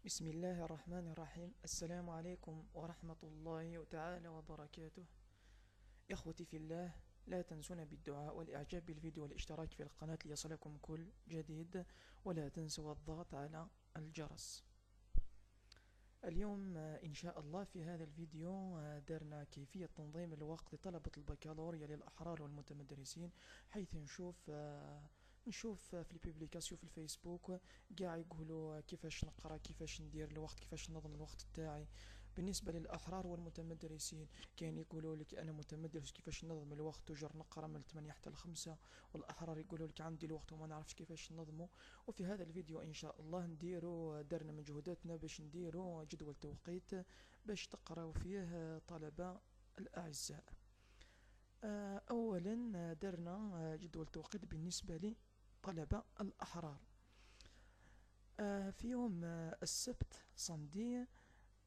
بسم الله الرحمن الرحيم. السلام عليكم ورحمة الله تعالى وبركاته. إخوتي في الله، لا تنسونا بالدعاء والإعجاب بالفيديو والاشتراك في القناة ليصلكم كل جديد، ولا تنسوا الضغط على الجرس. اليوم إن شاء الله في هذا الفيديو درنا كيفية تنظيم الوقت لطلبة البكالوريا للأحرار والمتمدرسين، حيث نشوف في البيبليكاسيون في الفيسبوك قاع يقولوا كيفاش نقرا، كيفاش ندير الوقت، كيفاش ننظم الوقت تاعي. بالنسبة للأحرار والمتمدرسين كاين يقولوا لك أنا متمدرس كيفاش ننظم الوقت، توجر نقرا من 8 حتى 5، والأحرار يقولوا لك عندي الوقت وما نعرفش كيفاش ننظمه. وفي هذا الفيديو إن شاء الله درنا مجهوداتنا باش نديروا جدول توقيت باش تقراو فيه طلبة الأعزاء. أولا درنا جدول توقيت بالنسبة لطلبة الأحرار. في يوم السبت صندي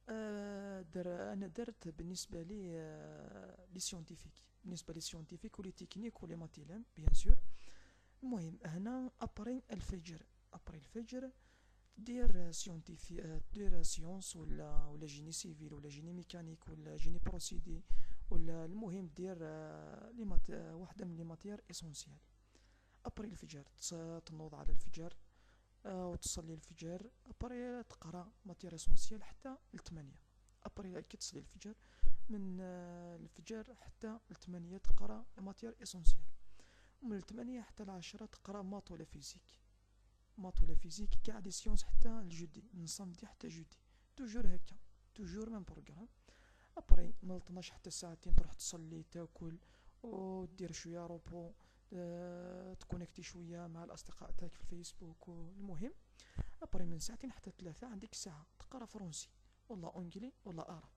انا درت بالنسبه لي سيونتيفيك، بالنسبه لي سيونتيفيك ولي تكنيك ولي ماتيلام بيان سور. المهم هنا ابري الفجر دير سيونتيفي، دير سيونس ولا جيني سيفيل ولا جيني ميكانيك ولا جيني بروسيدي، ولا المهم دير واحده من لي ماتير اسونسيال. ابري الفجر تنوض على الفجر وتصلي الفجر، ابري تقرا ماتير اسونسيال حتى ل8. ابري كي تصلي الفجر من الفجر حتى ل8 تقرا ماتير اسونسيال، ومن 8 حتى 10 تقرا مات ولا فيزيك. مات ولا فيزيك كاع دي سيونس حتى الجودي، من صمدي حتى جودي، توجور هكا، توجور ميم بروغرام. ابري من 12 حتى ساعتين تروح تصلي تاكل ودير شويه روبو، تكونكتي شويه مع الاصدقاء تاعك في الفيسبوك. المهم ابري من ساعتين حتى 3 عندك ساعه تقرا فرنسي ولا انجلي ولا عرب،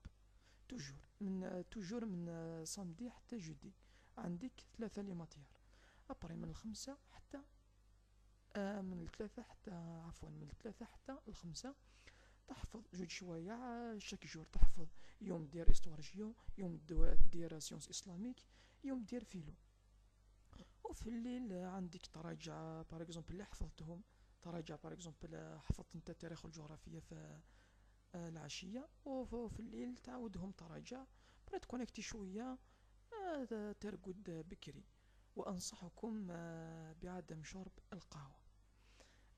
توجور من صامدي حتى جودي عندك 3 لي ماتير. ابري من الخمسة حتى من الثلاثة حتى عفوا من الثلاثة حتى الخمسة تحفظ جوج شوايع شاك جور. تحفظ يوم دير استوار جيو، يوم دير سيونس اسلاميك، يوم دير فيلو. وفي الليل عندك تراجع بار اكزومبل اللي حفظتهم، تراجع بار اكزومبل حفظت انت التاريخ والجغرافيا في العشية، وفي الليل تعاودهم تراجع. بغيت تكونكتي شوية ترقد بكري، وأنصحكم بعدم شرب القهوة.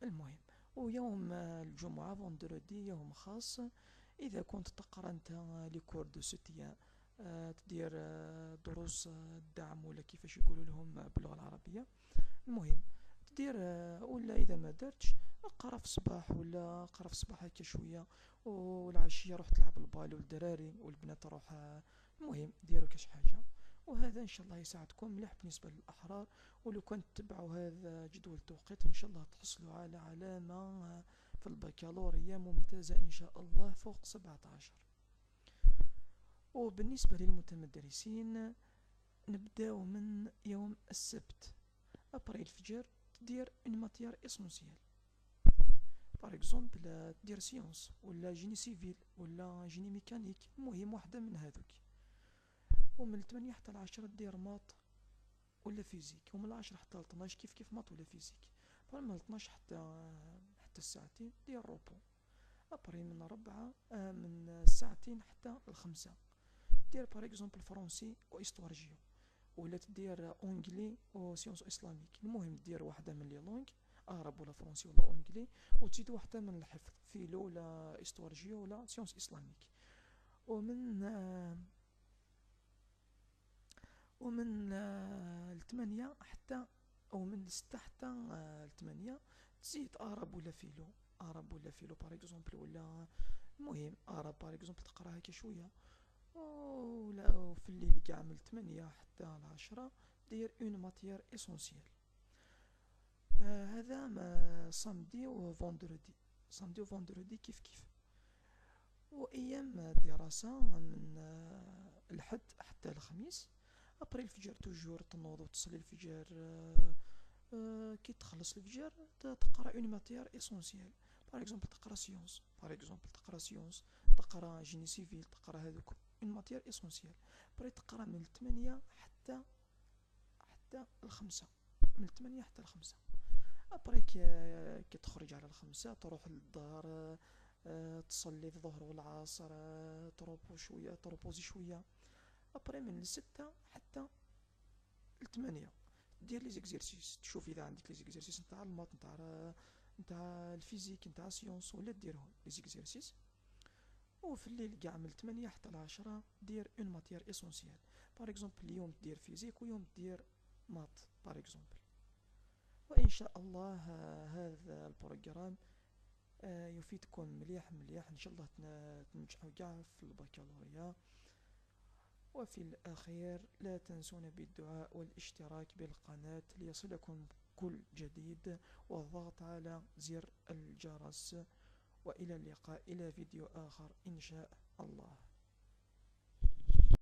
المهم ويوم الجمعة فوندردي يوم خاص، إذا كنت تقرأ أنت لي كور دو سوتيان، تدير دروس الدعم ولا كيفاش يقولوا لهم باللغة العربية. المهم تدير ولا إذا ما درتش اقرا في الصباح، ولا اقرا في الصباح هكا شوية، والعشية روح تلعب البالو والدراري والبنات تروح. المهم ديروا كاش حاجة، وهذا ان شاء الله يساعدكم مليح بالنسبة للأحرار. ولو كنت تتبعوا هذا جدول التوقيت ان شاء الله تحصلوا على علامة في البكالوريا ممتازة ان شاء الله فوق 17. وبالنسبة للمتمدرسين نبداو من يوم السبت. ابري الفجر تدير اون ماتيير اسونسيال، بار اكزومبل دير سيونس ولا جيني سيفيل ولا جيني ميكانيك، المهم واحدة من هذوك. ومن 8 حتى 10 دير مات ولا فيزيك، ومن 10 حتى 12 كيف مات ولا فيزيك. من 12 حتى الساعتين دير روبو. ابري من 4 من الساعتين حتى الخمسة دير بار اكزومبل فرونسي و استوار جيو، ولا تدير اونجلي و سيونس اسلاميك. المهم دير واحدة من لي لونغ، عرب ولا فرنسي ولا اونجلي، وتزيد واحدة من الحفظ، فيلو ولا استوار جيو ولا سيونس اسلاميك. ومن الثمانية حتى، او من الستة حتى الثمانية تزيد عرب ولا فيلو، عرب ولا فيلو بار اكزومبل، ولا المهم عرب بار اكزومبل تقرا هكا شوية. ولا في الليل كاع من 8 حتى 10 دير اون ماتيير اسونسيال. هذا ما صامدي وفوندردي، صامدي وفوندردي كيف. وايام الدراسة من الحد حتى الخميس. ابري الفجر توجور تنوض وتصلي الفجر، كي تخلص الفجر تقرا اون ماتيير اسونسيال، بار اكزومبل تقرا سيونس، بار اكزومبل تقرا سيونس، تقرا جيني سيفيل، تقرا هذوك اون ماتيير اسونسيال. بري تقرا من 8 حتى الخمسة، من 8 حتى الخمسة. ابري كي تخرج على الخمسة تروح للدار، تصلي في الظهر والعصر، تروبوزي شوية. ابري من 6 حتى 8 دير لي زيكزيرسيس، تشوف اذا عندك لي زيكزيرسيس نتاع المات، نتاع الفيزيك، نتاع سيونس، ولا ديرهم لي زيكزيرسيس. وفي الليل كاع من 8 حتى 10 دير اون ماتيير اسونسيال. باغ اكزومبل اليوم دير فيزيك ويوم دير مات باغ اكزومبل. وان شاء الله هذا البروغرام يفيدكم مليح مليح. ان شاء الله تنجحوا كاع في البكالوريا. وفي الأخير لا تنسون بالدعاء والاشتراك بالقناة ليصلكم كل جديد، والضغط على زر الجرس. وإلى اللقاء إلى فيديو آخر إن شاء الله.